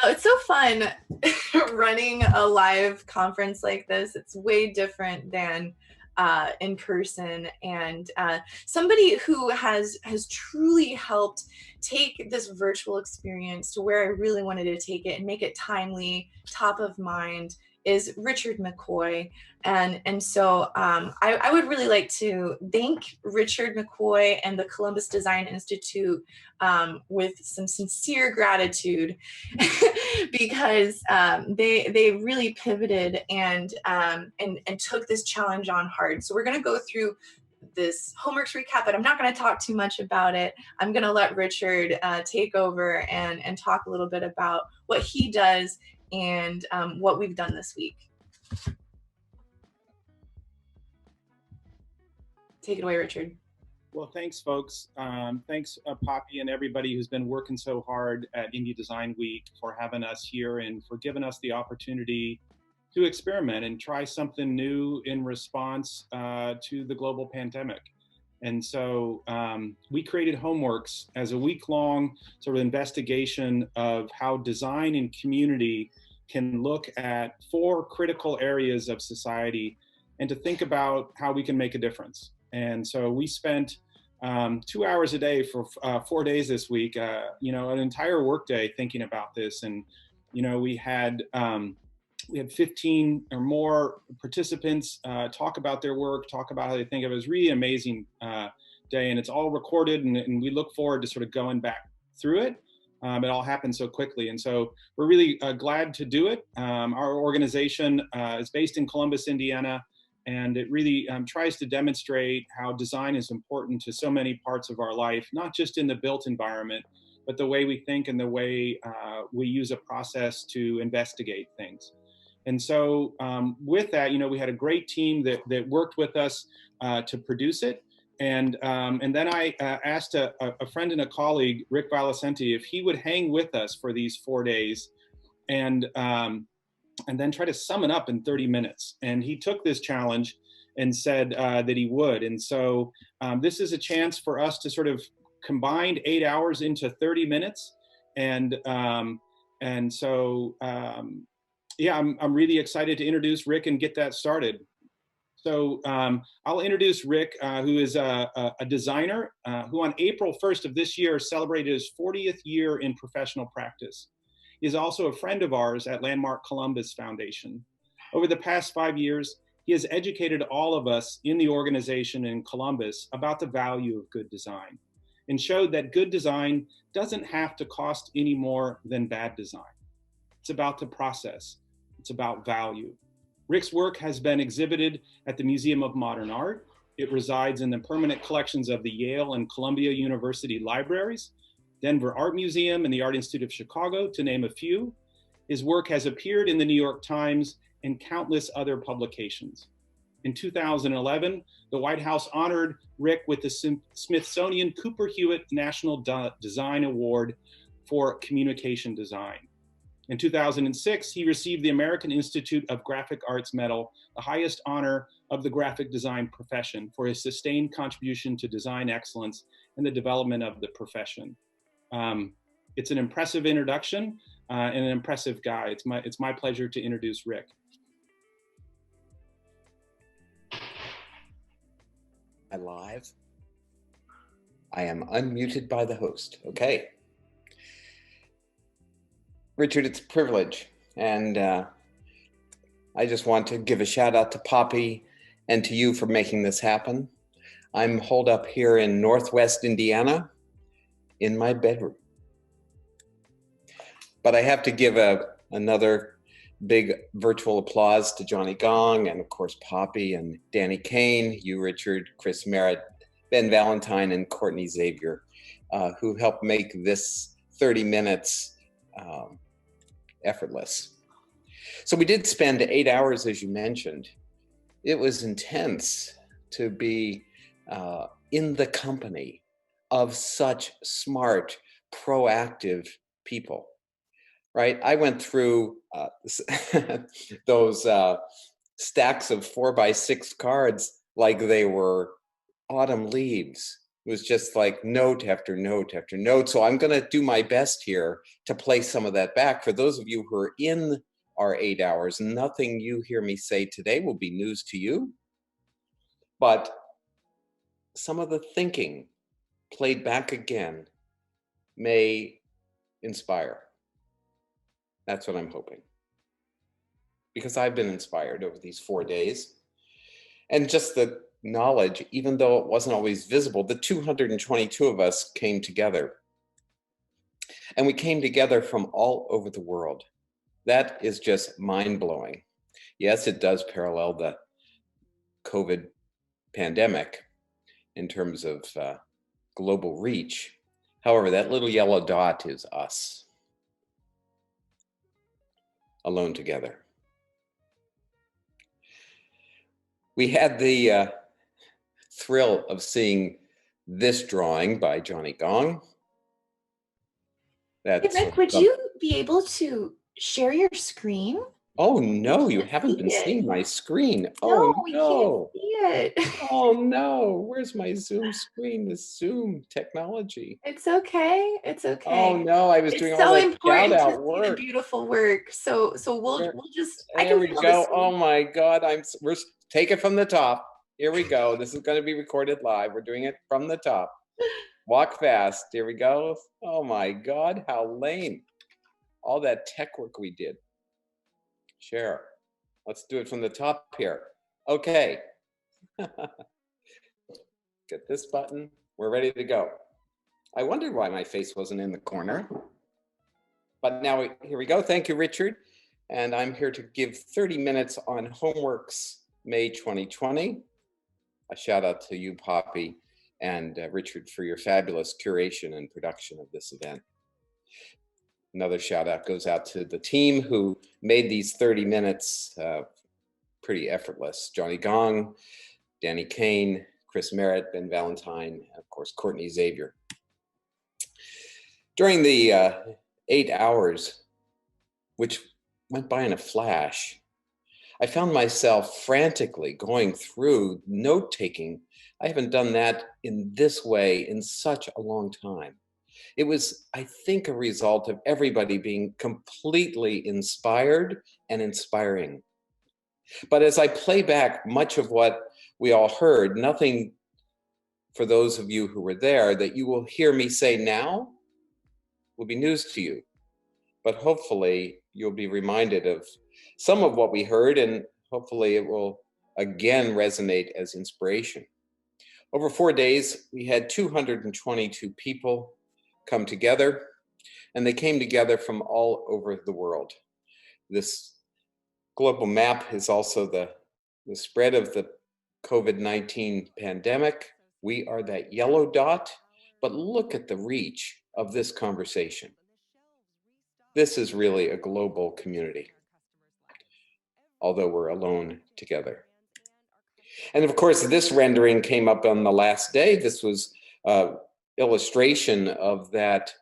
It's so fun running a live conference like this. It's way different than in person, and somebody who has truly helped take this virtual experience to where I really wanted to take it and make it timely, top of mind, is Richard McCoy. And so I would really like to thank Richard McCoy and the Columbus Design Institute with some sincere gratitude because they really pivoted and took this challenge on hard. So we're going to go through this homeworks recap, but I'm not going to talk too much about it. I'm going to let Richard take over and talk a little bit about what he does and what we've done this week. Take it away, Richard. Well, thanks, folks. Thanks, Poppy, and everybody who's been working so hard at Indy Design Week for having us here and for giving us the opportunity to experiment and try something new in response to the global pandemic. And so we created Homeworks as a week-long sort of investigation of how design and community can look at 4 critical areas of society and to think about how we can make a difference. And so we spent 2 hours a day for 4 days this week, an entire workday thinking about this. And, we had 15 or more participants talk about their work, talk about how they think of it. It was really an amazing day, and it's all recorded, and we look forward to sort of going back through it. It all happened so quickly, and so we're really glad to do it. Our organization is based in Columbus, Indiana, and it really tries to demonstrate how design is important to so many parts of our life, not just in the built environment, but the way we think and the way we use a process to investigate things. And so with that, we had a great team that worked with us to produce it. And then I asked a friend and a colleague, Rick Valicenti, if he would hang with us for these 4 days and then try to sum it up in 30 minutes. And he took this challenge and said that he would. And so this is a chance for us to sort of combine 8 hours into 30 minutes. And so I'm really excited to introduce Rick and get that started. So I'll introduce Rick, who is a designer who on April 1st of this year celebrated his 40th year in professional practice. He is also a friend of ours at Landmark Columbus Foundation. Over the past 5 years, he has educated all of us in the organization in Columbus about the value of good design and showed that good design doesn't have to cost any more than bad design. It's about the process. It's about value. Rick's work has been exhibited at the Museum of Modern Art. It resides in the permanent collections of the Yale and Columbia University libraries, Denver Art Museum, and the Art Institute of Chicago, to name a few. His work has appeared in the New York Times and countless other publications. In 2011, the White House honored Rick with the Smithsonian Cooper Hewitt National Design Award for Communication Design. In 2006, he received the American Institute of Graphic Arts Medal, the highest honor of the graphic design profession, for his sustained contribution to design excellence and the development of the profession. It's an impressive introduction and an impressive guy. It's my pleasure to introduce Rick. Am I live? I am unmuted by the host. Okay. Richard, it's a privilege. And I just want to give a shout out to Poppy and to you for making this happen. I'm holed up here in Northwest Indiana in my bedroom. But I have to give another big virtual applause to Johnny Gong and of course Poppy and Danny Kane, you, Richard, Chris Merritt, Ben Valentine, and Courtney Xavier, who helped make this 30 minutes effortless. So we did spend 8 hours, as you mentioned. It was intense to be in the company of such smart, proactive people, right? I went through those stacks of 4x6 cards like they were autumn leaves. It was just like note after note after note. So I'm going to do my best here to play some of that back. For those of you who are in our 8 hours, nothing you hear me say today will be news to you. But some of the thinking played back again may inspire. That's what I'm hoping. Because I've been inspired over these 4 days. And just the knowledge, even though it wasn't always visible, the 222 of us came together. And we came together from all over the world. That is just mind-blowing. Yes, it does parallel the COVID pandemic in terms of global reach. However, that little yellow dot is us, alone together. We had the thrill of seeing this drawing by Johnny GONG. Hey, Rick, would you be able to share your screen? Oh no, you haven't been seeing my screen. No, we can't see it. Oh no, where's my Zoom screen? The Zoom technology. It's okay. It's okay. Oh no, I was doing all that shout out work. The beautiful work. So we'll just. There we go. Oh my God, we're take it from the top. Here we go. This is going to be recorded live. We're doing it from the top. Walk fast. Here we go. Oh my God, how lame. All that tech work we did. Share. Let's do it from the top here. Okay. Get this button. We're ready to go. I wondered why my face wasn't in the corner. But now here we go. Thank you, Richard. And I'm here to give 30 minutes on Homeworks May 2020. A shout out to you, Poppy, and Richard for your fabulous curation and production of this event. Another shout out goes out to the team who made these 30 minutes pretty effortless. Johnny GONG, Danny Kane, Chris Merritt, Ben Valentine, and of course, Courtney Xavier. During the 8 hours, which went by in a flash, I found myself frantically going through note-taking. I haven't done that in this way in such a long time. It was, I think, a result of everybody being completely inspired and inspiring. But as I play back much of what we all heard, nothing for those of you who were there that you will hear me say now will be news to you. But hopefully you'll be reminded of some of what we heard, and hopefully it will again resonate as inspiration. Over 4 days, we had 222 people come together, and they came together from all over the world. This global map is also the spread of the COVID-19 pandemic. We are that yellow dot, but look at the reach of this conversation. This is really a global community, although we're alone together. And of course, this rendering came up on the last day. This was illustration of that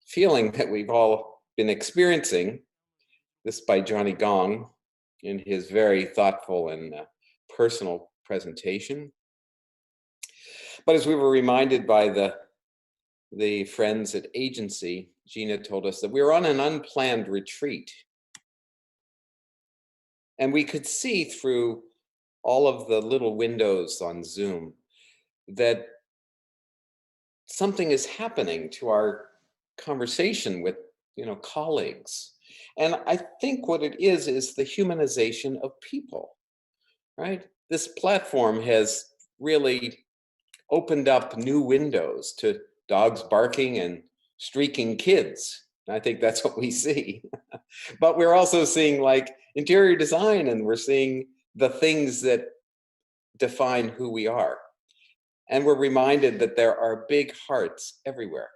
feeling that we've all been experiencing. This by Johnny GONG in his very thoughtful and personal presentation. But as we were reminded by the friends at Agency, Gina told us that we were on an unplanned retreat. And we could see through all of the little windows on Zoom that something is happening to our conversation with, colleagues. And I think what it is the humanization of people, right? This platform has really opened up new windows to dogs barking and streaking kids. I think that's what we see. But we're also seeing like interior design, and we're seeing the things that define who we are. And we're reminded that there are big hearts everywhere.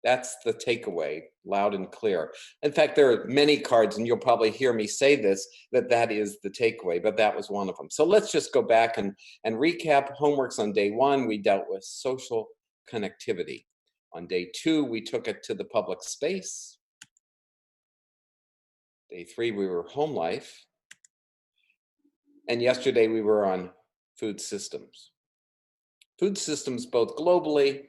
That's the takeaway, loud and clear. In fact, there are many cards, and you'll probably hear me say this, that is the takeaway, but that was one of them. So let's just go back and recap homeworks. On day 1, we dealt with social connectivity. On day 2, we took it to the public space. Day 3, we were home life. And yesterday we were on food systems. Food systems both globally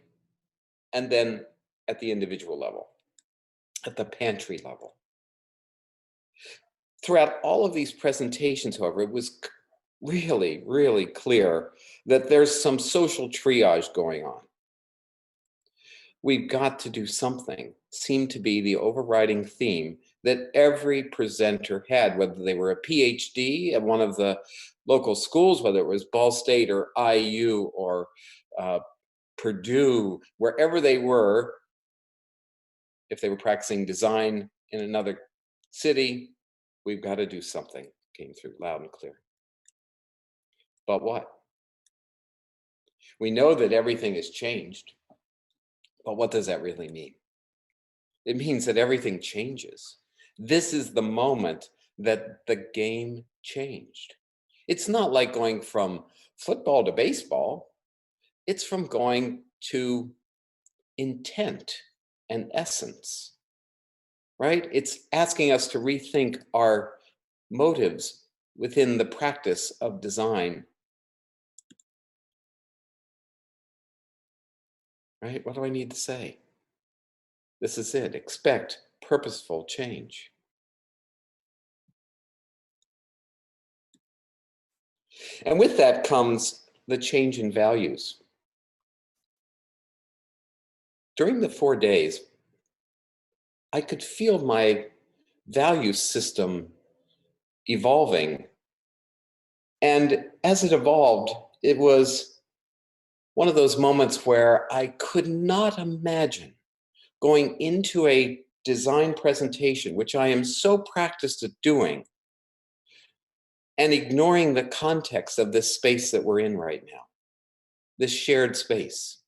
and then at the individual level, at the pantry level. Throughout all of these presentations, however, it was really, really clear that there's some social triage going on. We've got to do something, seemed to be the overriding theme that every presenter had, whether they were a PhD at one of the local schools, whether it was Ball State or IU or Purdue, wherever they were, if they were practicing design in another city, we've got to do something, came through loud and clear. But what? We know that everything has changed, but what does that really mean? It means that everything changes. This is the moment that the game changed. It's not like going from football to baseball. It's from going to intent and essence, right? It's asking us to rethink our motives within the practice of design. Right? What do I need to say? This is it. Expect purposeful change. And with that comes the change in values. During the 4 days, I could feel my value system evolving. And as it evolved, it was one of those moments where I could not imagine going into a design presentation, which I am so practiced at doing, and ignoring the context of this space that we're in right now, this shared space.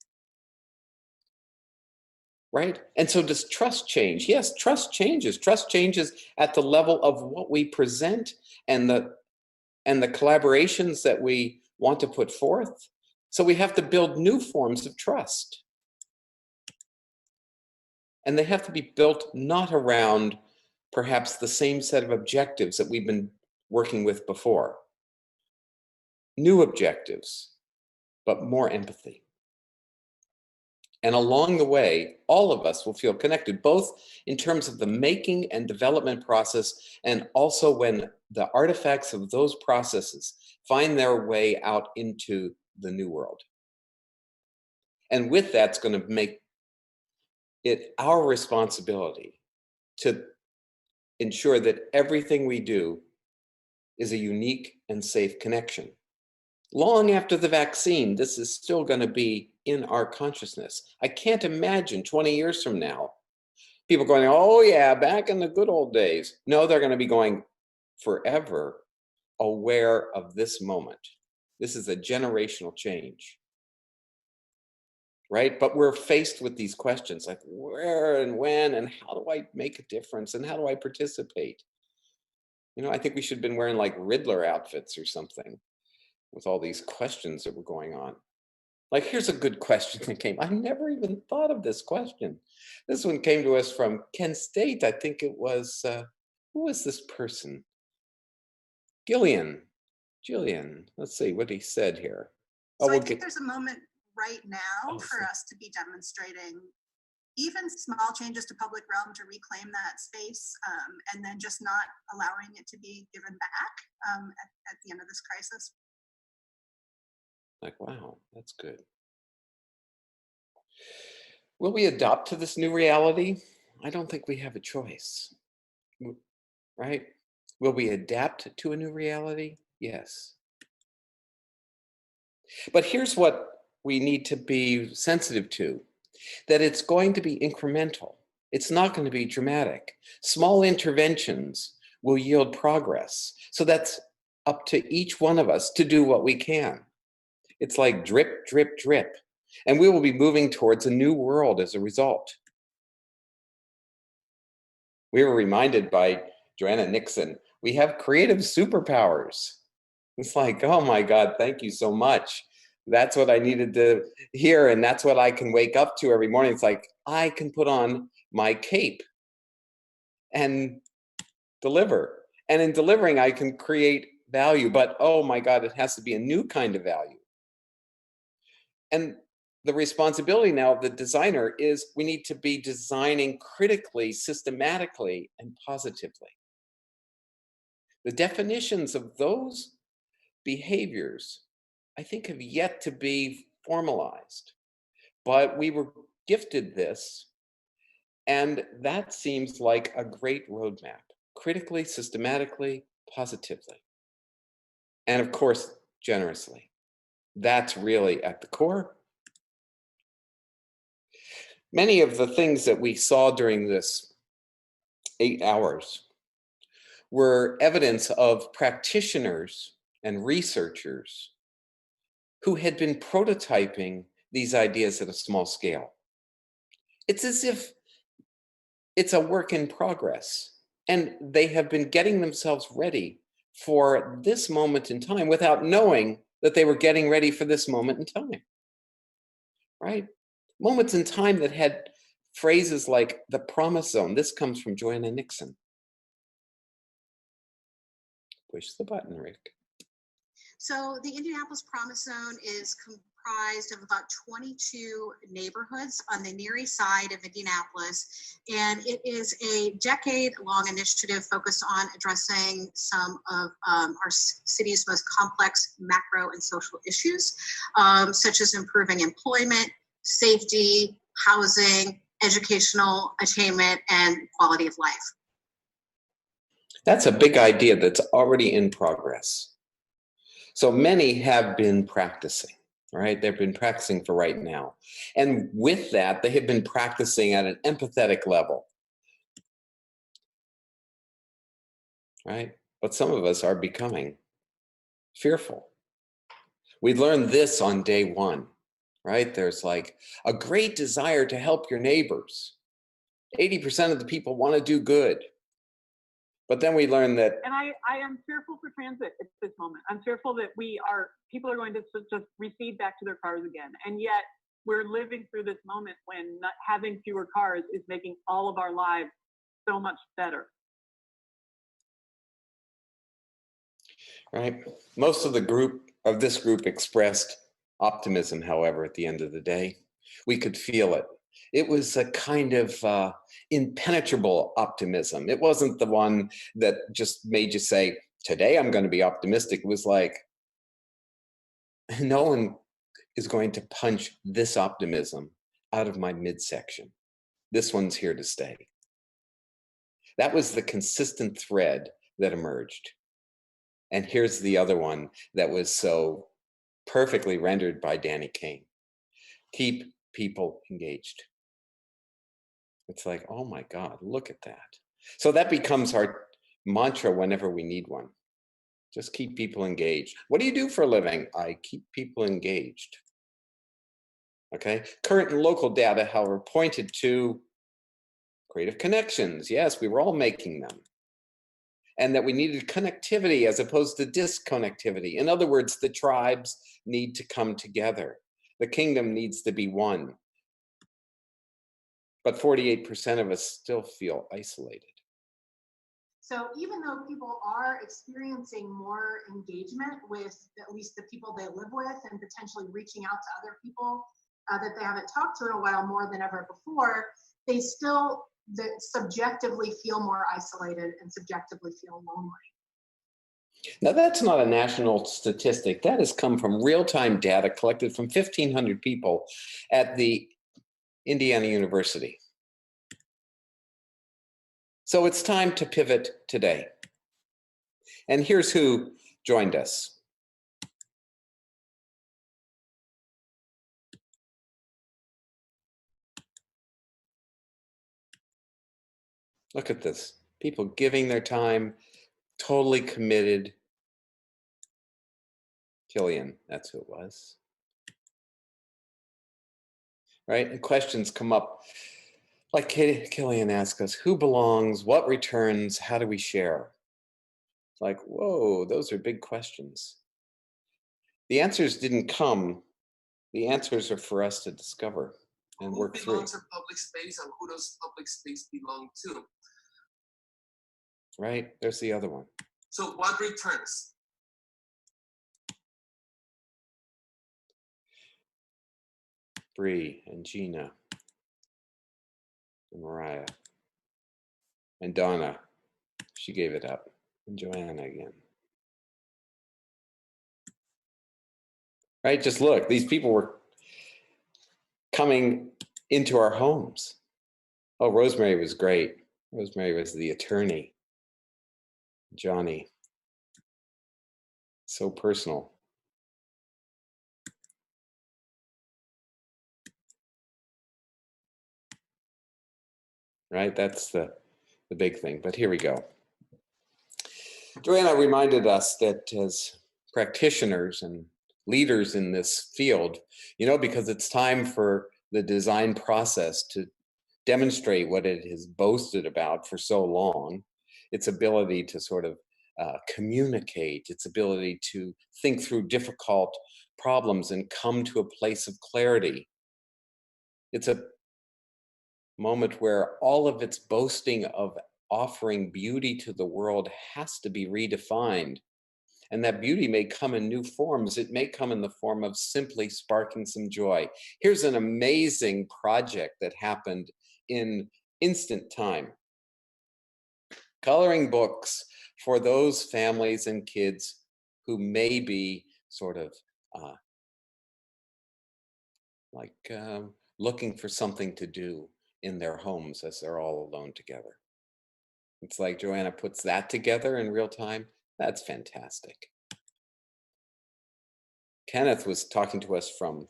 Right? And so does trust change? Yes, trust changes. Trust changes at the level of what we present and the collaborations that we want to put forth. So we have to build new forms of trust. And they have to be built not around perhaps the same set of objectives that we've been working with before. New objectives, but more empathy. And along the way, all of us will feel connected, both in terms of the making and development process, and also when the artifacts of those processes find their way out into the new world. And with that, it's going to make it our responsibility to ensure that everything we do is a unique and safe connection. Long after the vaccine, this is still going to be in our consciousness. I can't imagine 20 years from now, people going, oh yeah, back in the good old days. No, they're going to be going forever aware of this moment. This is a generational change, right? But we're faced with these questions like where and when and how do I make a difference and how do I participate? You know, I think we should have been wearing like Riddler outfits or something with all these questions that were going on. Like, here's a good question that came. I never even thought of this question. This one came to us from Kent State. I think it was, who was this person? Gillian. Let's see what he said here. So I think there's a moment right now for us to be demonstrating even small changes to public realm to reclaim that space, and then just not allowing it to be given back at the end of this crisis. Like, wow, that's good. Will we adopt to this new reality? I don't think we have a choice, right? Will we adapt to a new reality? Yes. But here's what we need to be sensitive to, that it's going to be incremental. It's not going to be dramatic. Small interventions will yield progress. So that's up to each one of us to do what we can. It's like drip, drip, drip. And we will be moving towards a new world as a result. We were reminded by Joanna Nixon, we have creative superpowers. It's like, oh my God, thank you so much. That's what I needed to hear. And that's what I can wake up to every morning. It's like, I can put on my cape and deliver. And in delivering, I can create value. But oh my God, it has to be a new kind of value. And the responsibility now of the designer is we need to be designing critically, systematically, and positively. The definitions of those behaviors, I think, have yet to be formalized, but we were gifted this, and that seems like a great roadmap: critically, systematically, positively, and of course, generously. That's really at the core. Many of the things that we saw during this 8 hours were evidence of practitioners and researchers who had been prototyping these ideas at a small scale. It's as if it's a work in progress, and they have been getting themselves ready for this moment in time without knowing that they were getting ready for this moment in time, right? Moments in time that had phrases like the promise zone. This comes from Joanna Nixon. Push the button, Rick. So the Indianapolis Promise Zone is comprised of about 22 neighborhoods on the Near East Side of Indianapolis, and it is a decade-long initiative focused on addressing some of our city's most complex macro and social issues, such as improving employment, safety, housing, educational attainment, and quality of life. That's a big idea that's already in progress. So many have been practicing, right? They've been practicing for right now. And with that, they have been practicing at an empathetic level, right? But some of us are becoming fearful. We learned this on day one, right? There's like a great desire to help your neighbors. 80% of the people want to do good. But then we learned that. And I am fearful for transit at this moment. I'm fearful that people are going to just recede back to their cars again. And yet we're living through this moment when not having fewer cars is making all of our lives so much better. Right. Most of this group expressed optimism, however, at the end of the day. We could feel it. It was a kind of impenetrable optimism. It wasn't the one that just made you say, today I'm going to be optimistic. It was like, no one is going to punch this optimism out of my midsection. This one's here to stay. That was the consistent thread that emerged. And here's the other one that was so perfectly rendered by Danny Kane. Keep people engaged. It's like, oh my God, look at that. So that becomes our mantra whenever we need one. Just keep people engaged. What do you do for a living? I keep people engaged. Okay. Current and local data, however, pointed to creative connections. Yes, we were all making them. And that we needed connectivity as opposed to disconnectivity. In other words, the tribes need to come together. The kingdom needs to be one. But 48% of us still feel isolated. So even though people are experiencing more engagement with at least the people they live with and potentially reaching out to other people that they haven't talked to in a while more than ever before, they still subjectively feel more isolated and subjectively feel lonely. Now, that's not a national statistic. That has come from real-time data collected from 1,500 people at the Indiana University. So it's time to pivot today. And here's who joined us. Look at this. People giving their time, totally committed. Killian, that's who it was. Right? And questions come up. Like Killian asked us, who belongs, what returns, how do we share? It's like, whoa, those are big questions. The answers didn't come. The answers are for us to discover and work through. Who belongs to public space and who does public space belong to? Right, there's the other one. So what returns? BREA and Gina and Mariah and Donna. She gave it up. And Joanna again. Right? Just look, these people were coming into our homes. Oh, Rosemary was great. Rosemary was the attorney. Johnny. So personal. Right? That's the big thing. But here we go. Joanna reminded us that as practitioners and leaders in this field, because it's time for the design process to demonstrate what it has boasted about for so long, its ability to sort of communicate, its ability to think through difficult problems and come to a place of clarity. It's a moment where all of its boasting of offering beauty to the world has to be redefined. And that beauty may come in new forms. It may come in the form of simply sparking some joy. Here's an amazing project that happened in instant time. Coloring books for those families and kids who may be sort of looking for something to do in their homes as they're all alone together. It's like Joanna puts that together in real time. That's fantastic. Kenneth was talking to us from,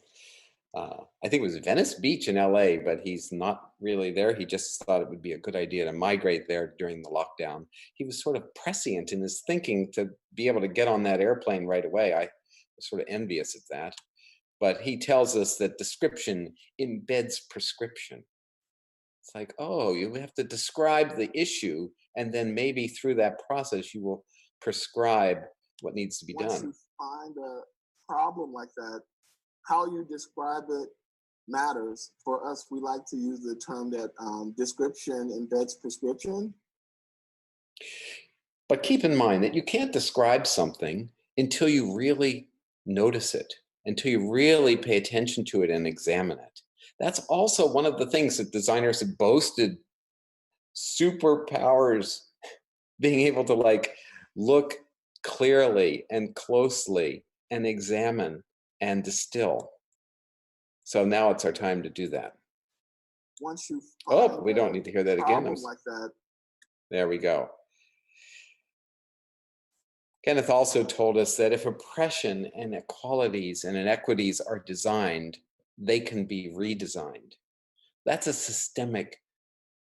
I think it was Venice Beach in LA, but he's not really there. He just thought it would be a good idea to migrate there during the lockdown. He was sort of prescient in his thinking to be able to get on that airplane right away. I was sort of envious of that. But he tells us that description embeds prescription. It's like, oh, you have to describe the issue, and then maybe through that process, you will prescribe what needs to be done. Once you find a problem like that, how you describe it matters. For us, we like to use the term that description embeds prescription. But keep in mind that you can't describe something until you really notice it, until you really pay attention to it and examine it. That's also one of the things that designers have boasted superpowers, being able to look clearly and closely and examine and distill. So now it's our time to do that. Once you find we don't need to hear that again. Like that. There we go. Kenneth also told us that if oppression and inequalities and inequities are designed, they can be redesigned. That's a systemic,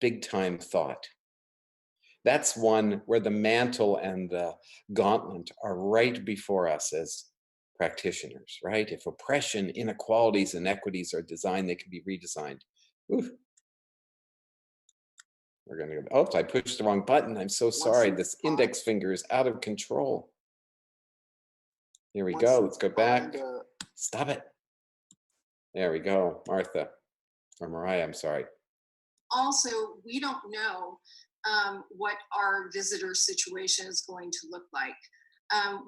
big-time thought. That's one where the mantle and the gauntlet are right before us as practitioners, right? If oppression, inequalities, inequities are designed, they can be redesigned. Ooh. We're gonna go, oops, I pushed the wrong button. I'm so sorry. This index finger is out of control. Here we go. Let's go back. Stop it. There we go, Martha, or Mariah, I'm sorry. Also, we don't know what our visitor situation is going to look like.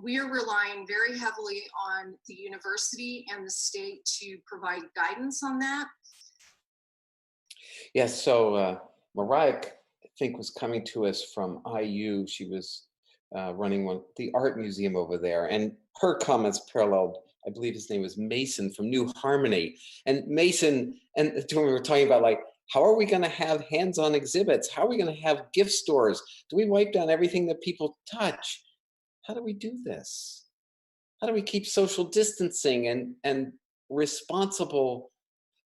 We are relying very heavily on the university and the state to provide guidance on that. Yes, so Mariah, I think, was coming to us from IU. She was running the art museum over there, and her comments paralleled, I believe his name was Mason from New Harmony. And Mason, and when we were talking about how are we going to have hands-on exhibits? How are we going to have gift stores? Do we wipe down everything that people touch? How do we do this? How do we keep social distancing and responsible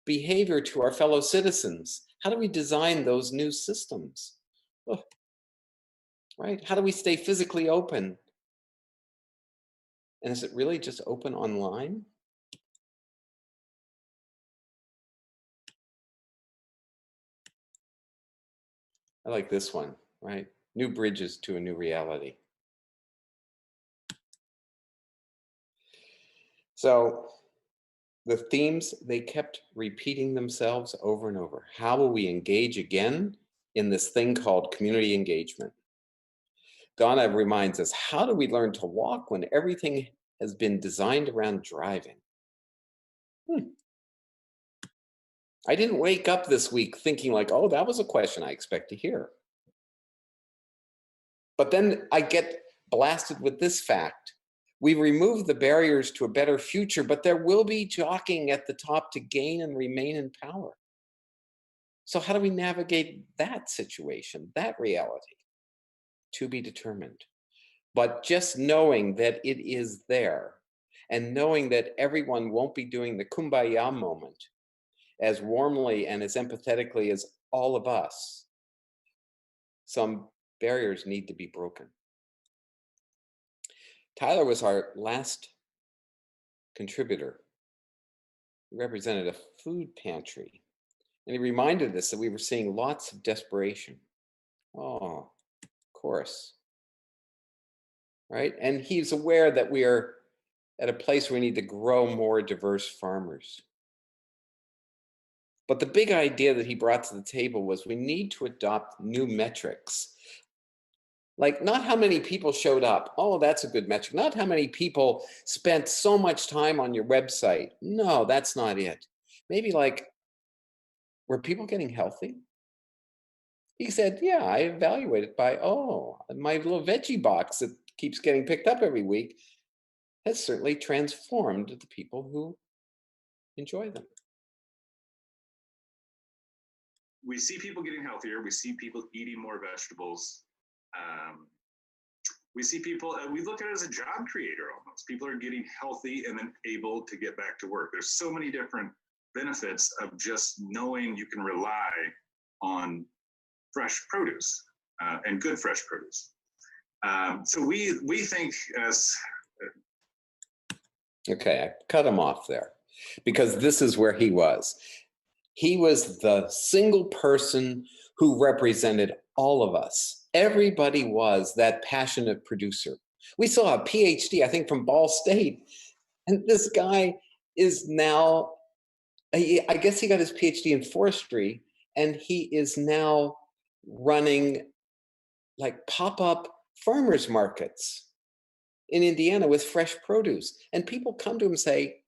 behavior to our fellow citizens? How do we design those new systems? Oh, right? How do we stay physically open? And is it really just open online? I like this one, right? New bridges to a new reality. So the themes, they kept repeating themselves over and over. How will we engage again in this thing called community engagement? Donna reminds us, how do we learn to walk when everything has been designed around driving? I didn't wake up this week thinking like, oh, that was a question I expect to hear. But then I get blasted with this fact. We remove the barriers to a better future, but there will be jockeying at the top to gain and remain in power. So how do we navigate that situation, that reality? To be determined. But just knowing that it is there, and knowing that everyone won't be doing the kumbaya moment as warmly and as empathetically as all of us, some barriers need to be broken. Tyler was our last contributor. He represented a food pantry, and he reminded us that we were seeing lots of desperation. Oh, of course. Right? And he's aware that we are at a place where we need to grow more diverse farmers. But the big idea that he brought to the table was we need to adopt new metrics. Like not how many people showed up. Oh, that's a good metric. Not how many people spent so much time on your website. No, that's not it. Maybe like, were people getting healthy? He said, yeah, I evaluate it by, oh, my little veggie box that keeps getting picked up every week has certainly transformed the people who enjoy them. We see people getting healthier. We see people eating more vegetables. We see people, we look at it as a job creator almost. People are getting healthy and then able to get back to work. There's so many different benefits of just knowing you can rely on fresh produce and good fresh produce. So we think as... Okay, I cut him off there because this is where he was. He was the single person who represented all of us. Everybody was that passionate producer. We saw a PhD, I think, from Ball State. And this guy is now, I guess he got his PhD in forestry, and he is now running like pop-up farmers markets in Indiana with fresh produce. And people come to him and say,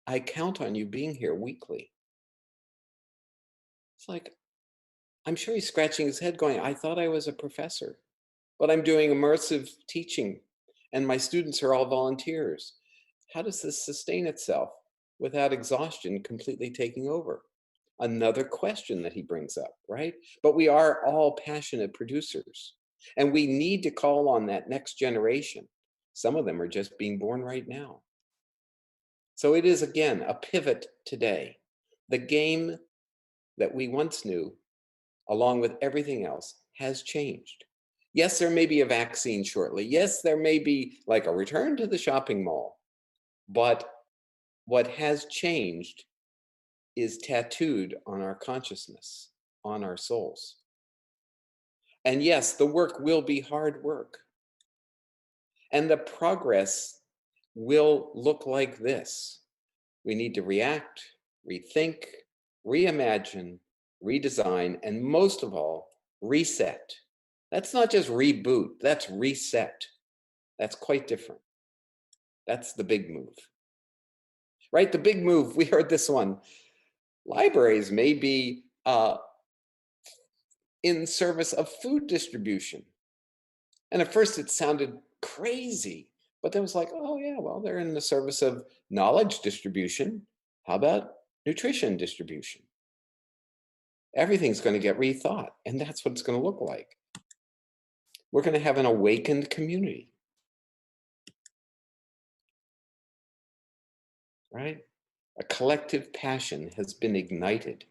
I count on you being here weekly. It's like, I'm sure he's scratching his head going, I thought I was a professor, but I'm doing immersive teaching and my students are all volunteers. How does this sustain itself without exhaustion completely taking over? Another question that he brings up, right? But we are all passionate producers and we need to call on that next generation. Some of them are just being born right now. So it is, again, a pivot today. The game that we once knew, along with everything else, has changed. Yes, there may be a vaccine shortly. Yes, there may be like a return to the shopping mall. But what has changed is tattooed on our consciousness, on our souls. And yes, the work will be hard work. And the progress will look like this. We need to react, rethink, reimagine, redesign, and most of all, reset. That's not just reboot, that's reset. That's quite different. That's the big move. Right, the big move, we heard this one. Libraries may be in service of food distribution. And at first it sounded crazy, but then it was like, oh yeah, well, they're in the service of knowledge distribution. How about nutrition distribution? Everything's going to get rethought, and that's what it's going to look like. We're going to have an awakened community. Right? A collective passion has been ignited.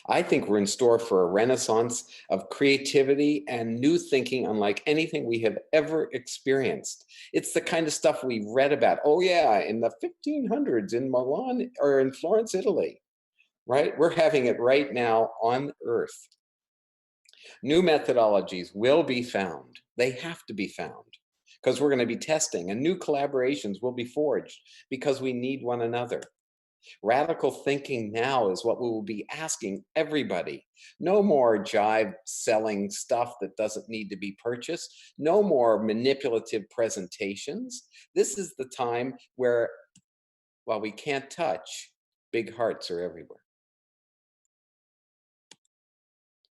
I think we're in store for a renaissance of creativity and new thinking unlike anything we have ever experienced. It's the kind of stuff we read about. Oh yeah, in the 1500s in Milan or in Florence, Italy, right? We're having it right now on Earth. New methodologies will be found. They have to be found because we're going to be testing, and new collaborations will be forged because we need one another. Radical thinking now is what we will be asking everybody. No more jive selling stuff that doesn't need to be purchased. No more manipulative presentations. This is the time where, while we can't touch, big hearts are everywhere.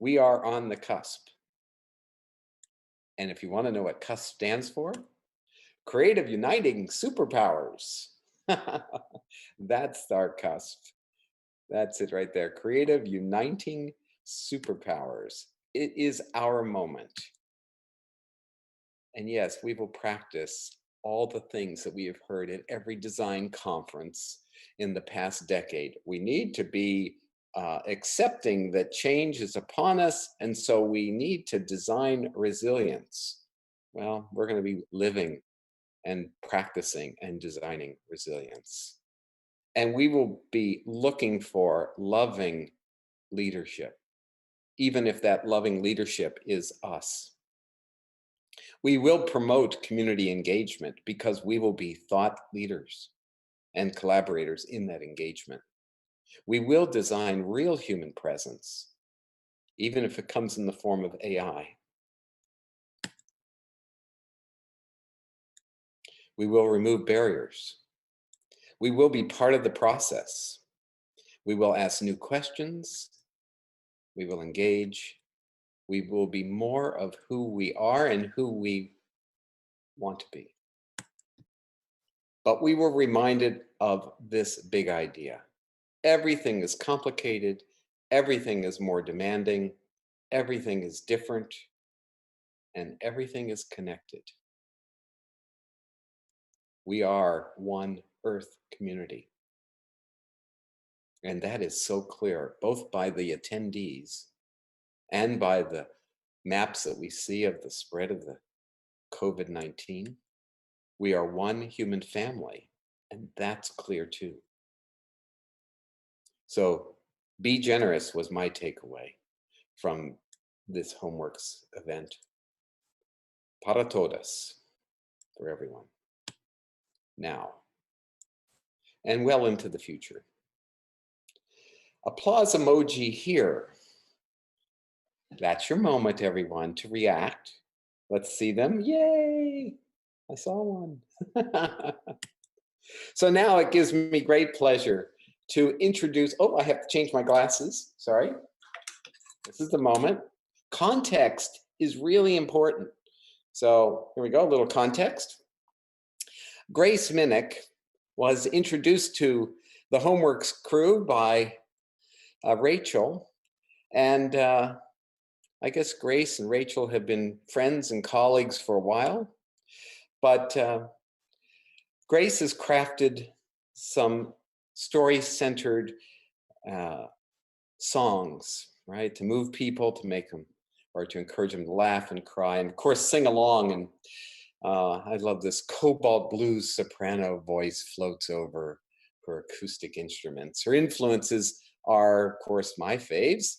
We are on the cusp. And if you want to know what CUSP stands for, Creative Uniting Superpowers. That's our CUSP. That's it right there. Creative Uniting Superpowers. It is our moment. And yes, we will practice all the things that we have heard at every design conference in the past decade. We need to be accepting that change is upon us, and so we need to design resilience. Well, we're going to be living and practicing and designing resilience. And we will be looking for loving leadership, even if that loving leadership is us. We will promote community engagement because we will be thought leaders and collaborators in that engagement. We will design real human presence, even if it comes in the form of AI. We will remove barriers. We will be part of the process. We will ask new questions. We will engage. We will be more of who we are and who we want to be. But we were reminded of this big idea. Everything is complicated. Everything is more demanding. Everything is different. And everything is connected. We are one Earth community. And that is so clear, both by the attendees and by the maps that we see of the spread of the COVID-19. We are one human family, and that's clear too. So be generous was my takeaway from this Homeworks event. Para todas, for everyone. Now, and well into the future. Applause emoji here. That's your moment, everyone, to react. Let's see them. Yay! I saw one. So now it gives me great pleasure to introduce, oh, I have to change my glasses. Sorry. This is the moment. Context is really important. So here we go, a little context. Grace Minnick was introduced to the Homeworks crew by Rachel. And I guess Grace and Rachel have been friends and colleagues for a while. But Grace has crafted some story-centered songs, right? To move people, to make them, or to encourage them to laugh and cry, and of course sing along. And I love this cobalt blues soprano voice floats over her acoustic instruments. Her influences are, of course, my faves.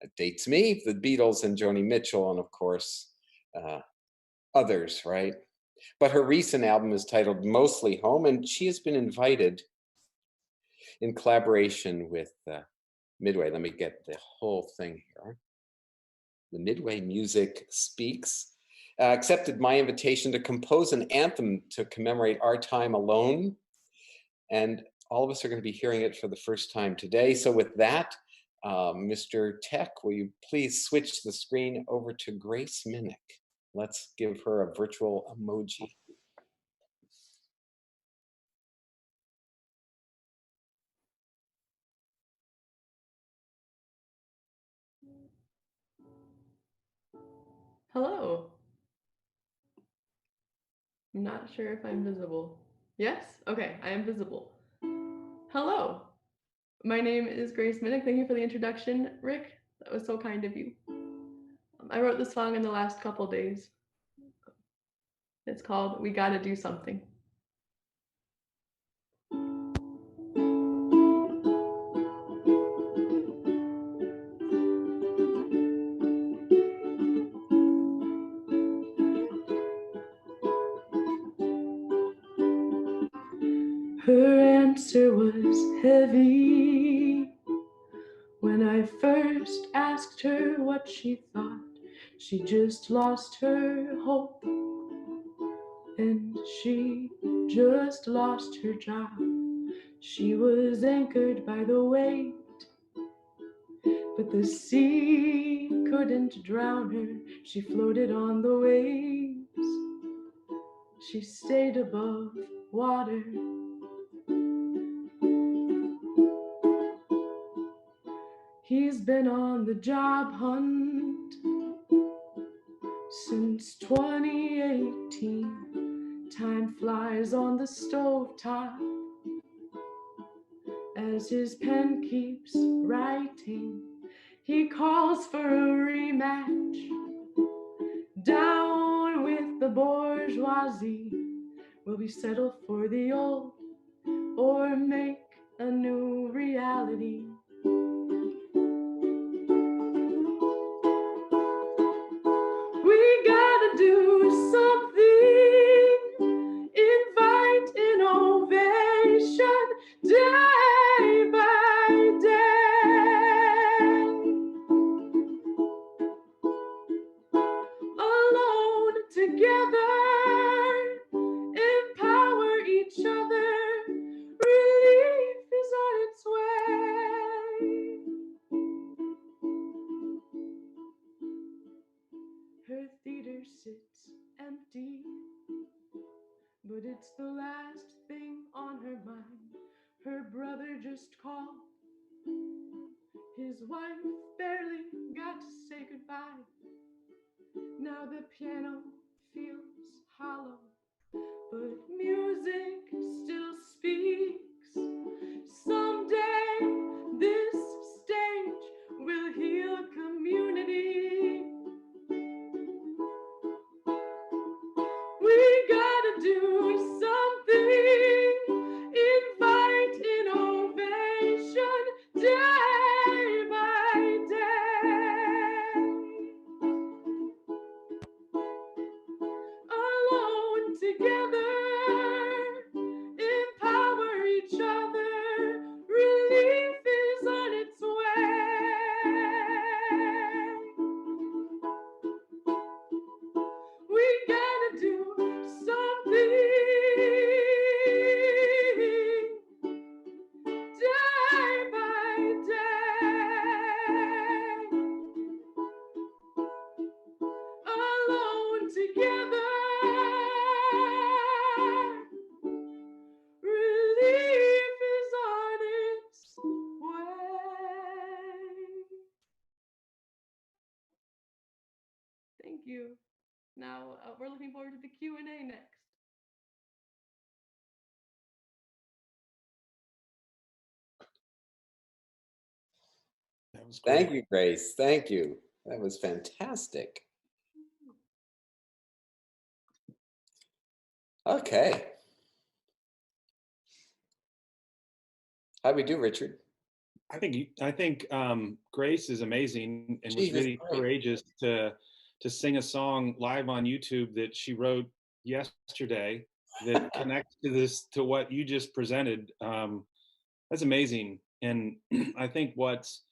It dates me, the Beatles and Joni Mitchell, and of course, others, right? But her recent album is titled Mostly Home, and she has been invited in collaboration with Midway. Let me get the whole thing here. The Midway Music Speaks accepted my invitation to compose an anthem to commemorate our time alone. And all of us are going to be hearing it for the first time today. So with that, Mr. Tech, will you please switch the screen over to Grace Minnick? Let's give her a virtual emoji. Hello. I'm not sure if I'm visible. Yes? Okay, I am visible. Hello. My name is Grace Minnick. Thank you for the introduction, Rick. That was so kind of you. I wrote this song in the last couple days. It's called We Gotta Do Something. Her answer was heavy. When I first asked her what she thought, she just lost her hope. And she just lost her job. She was anchored by the weight, But the sea couldn't drown her. She floated on the waves. She stayed above water. He's been on the job hunt since 2018. Time flies on the stovetop as his pen keeps writing. He calls for a rematch. Down with the bourgeoisie. Will we settle for the old or make a new reality? We gotta do something, invite innovation day by day. Alone, together, empower each other, relief is on its way. Her theater sits empty, but it's the last thing on her mind. Her brother just called. His wife barely got to say goodbye. Now the piano feels hollow, but music still speaks. Someday this stage will heal community. We gotta do something, invite innovation day by day. Alone, together, empower each other, relief is on its way. We gotta do something day by day. Alone, together, relief is on its way. Thank you. Now we're looking forward to the Q&A next. That was great. Thank you, Grace. Thank you. That was fantastic. Okay. How'd we do, Richard? I think Grace is amazing and was She is really great. courageous to sing a song live on YouTube that she wrote yesterday that connects to what you just presented. That's amazing. And I think what's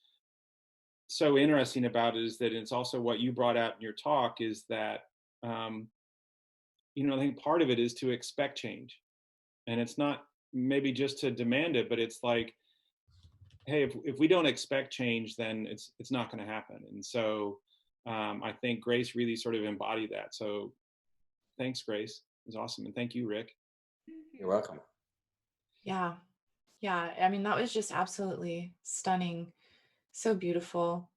so interesting about it is that it's also what you brought out in your talk is that I think part of it is to expect change, and it's not maybe just to demand it, but it's like, hey, if we don't expect change, then it's not going to happen. And so I think Grace really sort of embodied that. So thanks, Grace. It was awesome. And thank you, Rick. You're welcome. Yeah. Yeah. I mean, that was just absolutely stunning. So beautiful,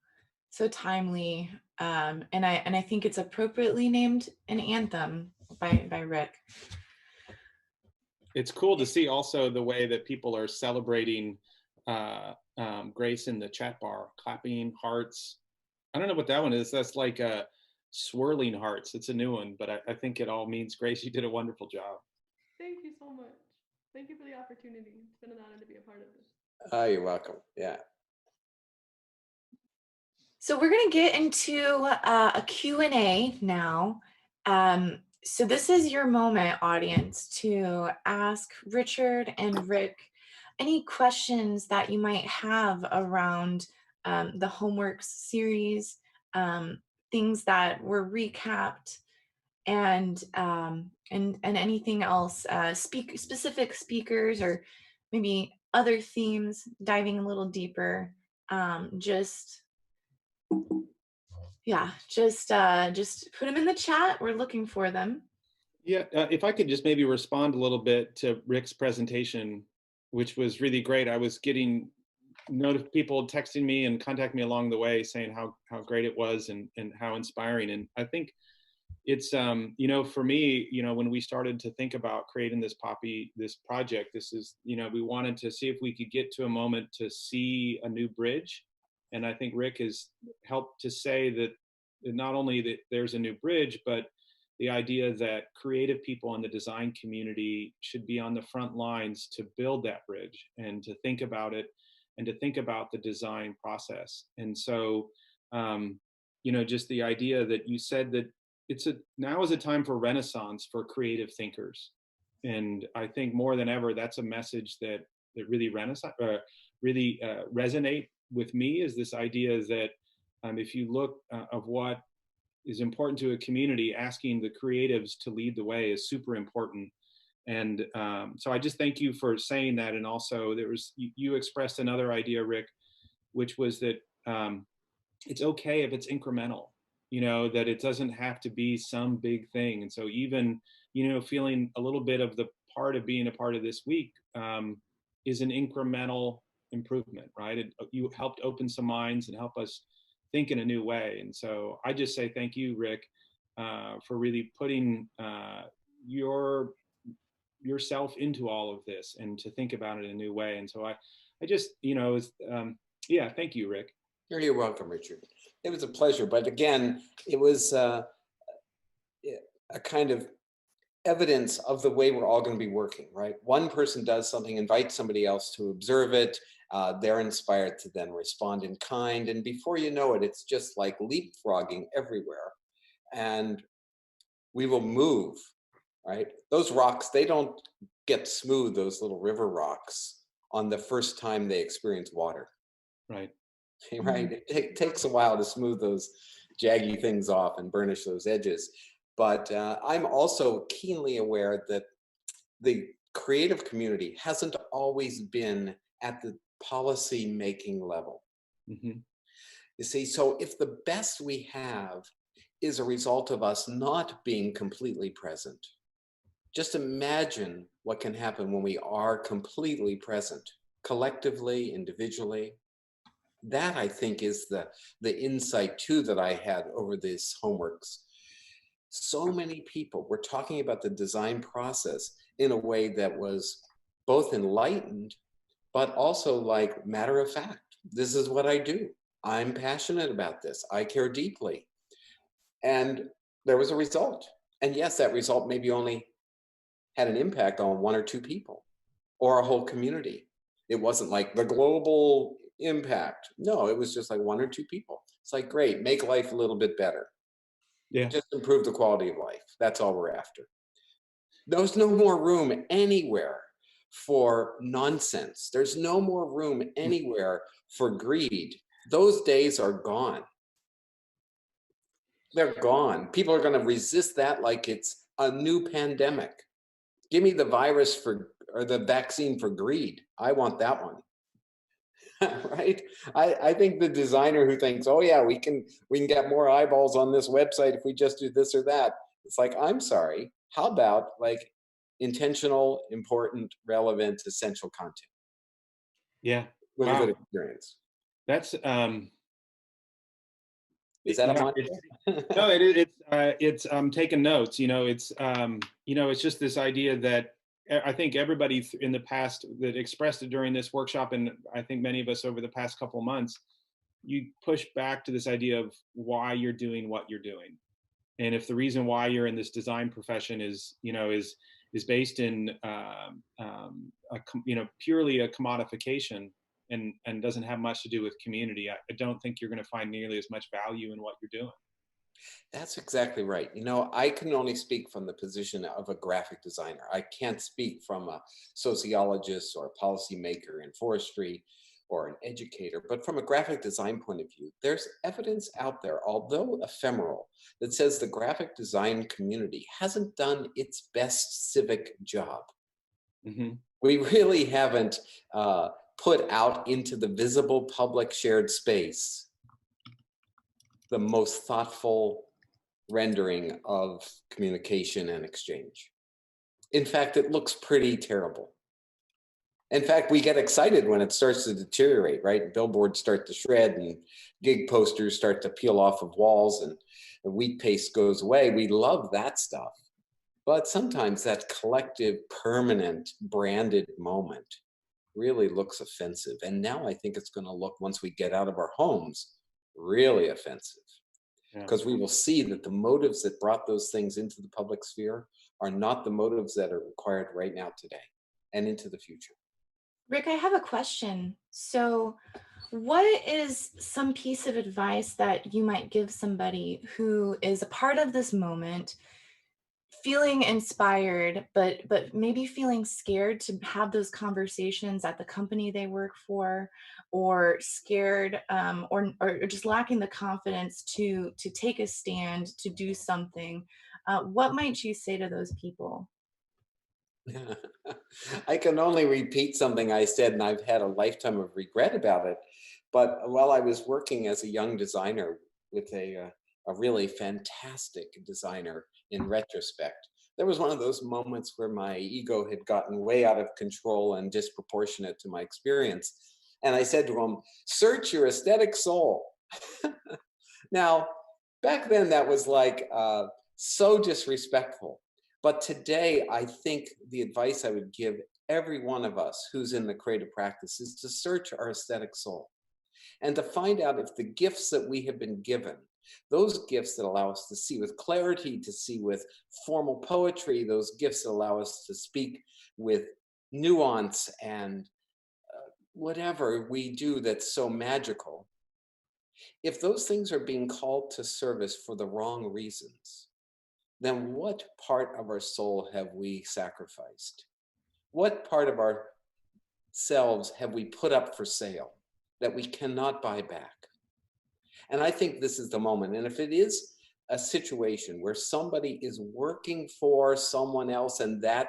so timely. And I think it's appropriately named an anthem by Rick. It's cool to see also the way that people are celebrating Grace in the chat bar, clapping hearts. I don't know what that one is. That's like swirling hearts. It's a new one, but I think it all means, Grace, you did a wonderful job. Thank you so much. Thank you for the opportunity. It's been an honor to be a part of this. Oh, you're welcome. Yeah. So we're going to get into a Q&A now. So this is your moment, audience, to ask Richard and Rick any questions that you might have around the homework series, things that were recapped, and anything else, specific speakers, or maybe other themes, diving a little deeper. Just Yeah, just put them in the chat. We're looking for them. Yeah, if I could just maybe respond a little bit to Rick's presentation, which was really great. I was getting people texting me and contacting me along the way saying how great it was and how inspiring. And I think it's you know, for me, you know, when we started to think about creating this project, this is, you know, we wanted to see if we could get to a moment to see a new bridge. And I think Rick has helped to say that not only that there's a new bridge, but the idea that creative people in the design community should be on the front lines to build that bridge and to think about it and to think about the design process. And so, you know, just the idea that you said that now is a time for renaissance for creative thinkers. And I think more than ever, that's a message that really resonate with me, is this idea that if you look of what is important to a community, asking the creatives to lead the way is super important. And so I just thank you for saying that. And also you expressed another idea, Rick, which was that it's okay if it's incremental, you know, that it doesn't have to be some big thing. And so even, you know, feeling a little bit of the part of being a part of this week is an incremental improvement, right? You helped open some minds and help us think in a new way. And so I just say thank you, Rick, for really putting yourself into all of this and to think about it in a new way. And so I just, you know, yeah, thank you, Rick. You're welcome, Richard. It was a pleasure. But again, it was a kind of evidence of the way we're all going to be working, right? One person does something, invites somebody else to observe it. They're inspired to then respond in kind. And before you know it, it's just like leapfrogging everywhere. And we will move, right? Those rocks, they don't get smooth, those little river rocks, on the first time they experience water. Right. Right. It takes a while to smooth those jaggy things off and burnish those edges. But I'm also keenly aware that the creative community hasn't always been at the policy making level. Mm-hmm. You see, so if the best we have is a result of us not being completely present, just imagine what can happen when we are completely present, collectively, individually. That, I think, is the insight too that I had over these homeworks. So many people were talking about the design process in a way that was both enlightened, but also like matter of fact. This is what I do. I'm passionate about this. I care deeply. And there was a result. And yes, that result maybe only had an impact on one or two people or a whole community. It wasn't like the global impact. No, it was just like one or two people. It's like, great, make life a little bit better. Yeah. Just improve the quality of life. That's all we're after. There's no more room anywhere for nonsense. There's no more room anywhere for greed. Those days are gone. They're gone. People are going to resist that like it's a new pandemic. Give me the virus or the vaccine for greed. I want that one. Right? I think the designer who thinks, oh yeah, we can get more eyeballs on this website if we just do this or that. It's like, I'm sorry. How about like intentional, important, relevant, essential content? Yeah. With a good experience. That's is that a mantra? No, it's I'm taking notes. You know, it's you know, it's just this idea that I think everybody in the past that expressed it during this workshop, and I think many of us over the past couple of months, you push back to this idea of why you're doing what you're doing. And if the reason why you're in this design profession is, you know, is based in, you know, purely a commodification and doesn't have much to do with community, I don't think you're going to find nearly as much value in what you're doing. That's exactly right. You know, I can only speak from the position of a graphic designer. I can't speak from a sociologist or a policymaker in forestry or an educator, but from a graphic design point of view, there's evidence out there, although ephemeral, that says the graphic design community hasn't done its best civic job. Mm-hmm. We really haven't put out into the visible public shared space the most thoughtful rendering of communication and exchange. In fact, it looks pretty terrible. In fact, we get excited when it starts to deteriorate, right? Billboards start to shred and gig posters start to peel off of walls and the wheat paste goes away. We love that stuff. But sometimes that collective, permanent, branded moment really looks offensive. And now I think it's going to look, once we get out of our homes, really offensive. Because we will see that the motives that brought those things into the public sphere are not the motives that are required right now today and into the future. Rick, I have a question. So what is some piece of advice that you might give somebody who is a part of this moment, feeling inspired, but maybe feeling scared to have those conversations at the company they work for, or scared or just lacking the confidence to take a stand, to do something? What might you say to those people? I can only repeat something I said, and I've had a lifetime of regret about it. But while I was working as a young designer with a really fantastic designer in retrospect, there was one of those moments where my ego had gotten way out of control and disproportionate to my experience. And I said to him, "Search your aesthetic soul." Now, back then that was like so disrespectful. But today, I think the advice I would give every one of us who's in the creative practice is to search our aesthetic soul and to find out if the gifts that we have been given, those gifts that allow us to see with clarity, to see with formal poetry, those gifts that allow us to speak with nuance and whatever we do that's so magical, if those things are being called to service for the wrong reasons, then what part of our soul have we sacrificed? What part of ourselves have we put up for sale that we cannot buy back? And I think this is the moment. And if it is a situation where somebody is working for someone else and that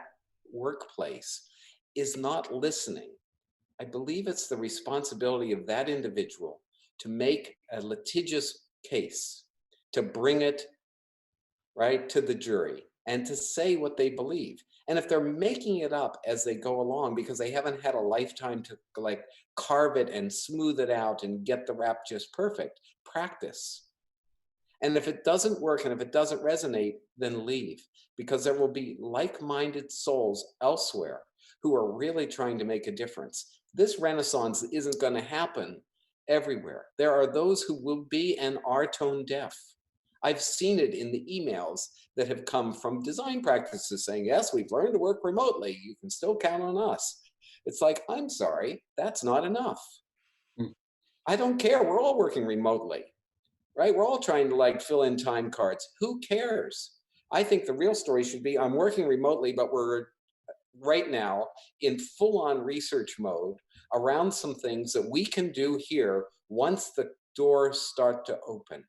workplace is not listening, I believe it's the responsibility of that individual to make a litigious case, to bring it right to the jury and to say what they believe. And if they're making it up as they go along because they haven't had a lifetime to like carve it and smooth it out and get the rap just perfect, practice. And if it doesn't work and if it doesn't resonate, then leave, because there will be like-minded souls elsewhere who are really trying to make a difference. This renaissance isn't going to happen everywhere. There are those who will be and are tone deaf. I've seen it in the emails that have come from design practices saying, yes, we've learned to work remotely. You can still count on us. It's like, I'm sorry, that's not enough. I don't care. We're all working remotely, right? We're all trying to like fill in time cards. Who cares? I think the real story should be, I'm working remotely, but we're right now in full-on research mode around some things that we can do here once the doors start to open.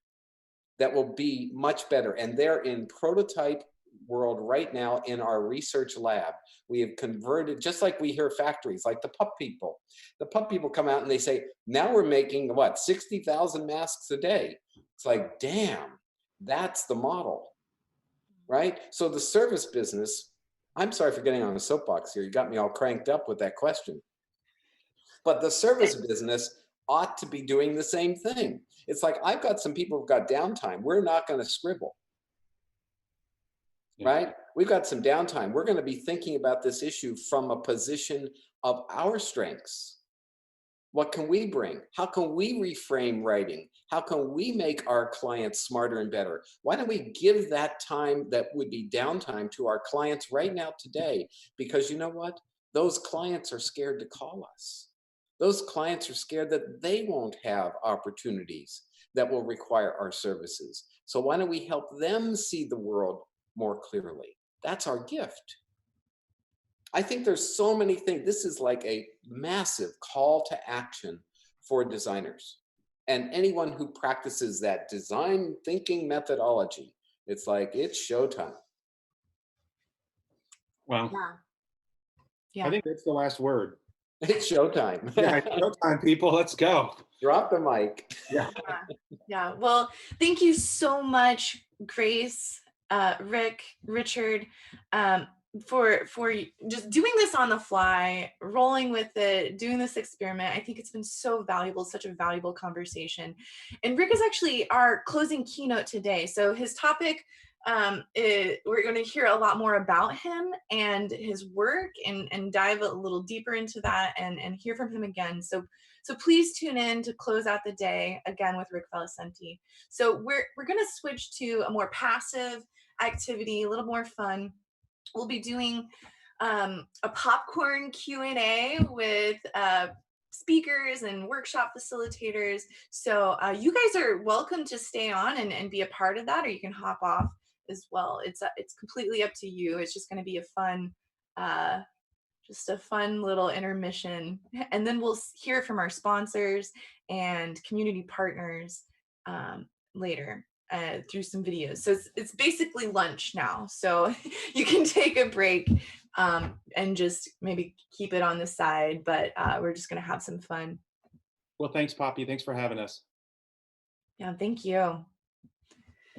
That will be much better. And they're in prototype world right now in our research lab. We have converted, just like we hear factories, like the pup people. The pup people come out and they say, now we're making what, 60,000 masks a day. It's like, damn, that's the model, right? So the service business, I'm sorry for getting on a soapbox here. You got me all cranked up with that question. But the service business ought to be doing the same thing. It's like, I've got some people who've got downtime. We're not going to scribble, right? We've got some downtime. We're going to be thinking about this issue from a position of our strengths. What can we bring? How can we reframe writing? How can we make our clients smarter and better? Why don't we give that time that would be downtime to our clients right now today? Because you know what? Those clients are scared to call us. Those clients are scared that they won't have opportunities that will require our services. So why don't we help them see the world more clearly? That's our gift. I think there's so many things. This is like a massive call to action for designers and anyone who practices that design thinking methodology. It's like, it's showtime. Well, Yeah. I think that's the last word. It's showtime. Yeah, it's showtime, people. Let's go. Drop the mic. Yeah. Yeah. Well, thank you so much, Grace, Rick, Richard, for just doing this on the fly, rolling with it, doing this experiment. I think it's been so valuable, such a valuable conversation. And Rick is actually our closing keynote today. So his topic, we're going to hear a lot more about him and his work, and dive a little deeper into that, and hear from him again. So please tune in to close out the day again with Rick Valicenti. So we're going to switch to a more passive activity, a little more fun. We'll be doing a popcorn Q&A with speakers and workshop facilitators. So you guys are welcome to stay on and be a part of that, or you can hop off as well. It's completely up to you. It's just going to be a fun little intermission, and then we'll hear from our sponsors and community partners later through some videos. So it's basically lunch now, so you can take a break and just maybe keep it on the side, but we're just going to have some fun. Well, thanks, Poppy. Thanks for having us. Yeah, thank you.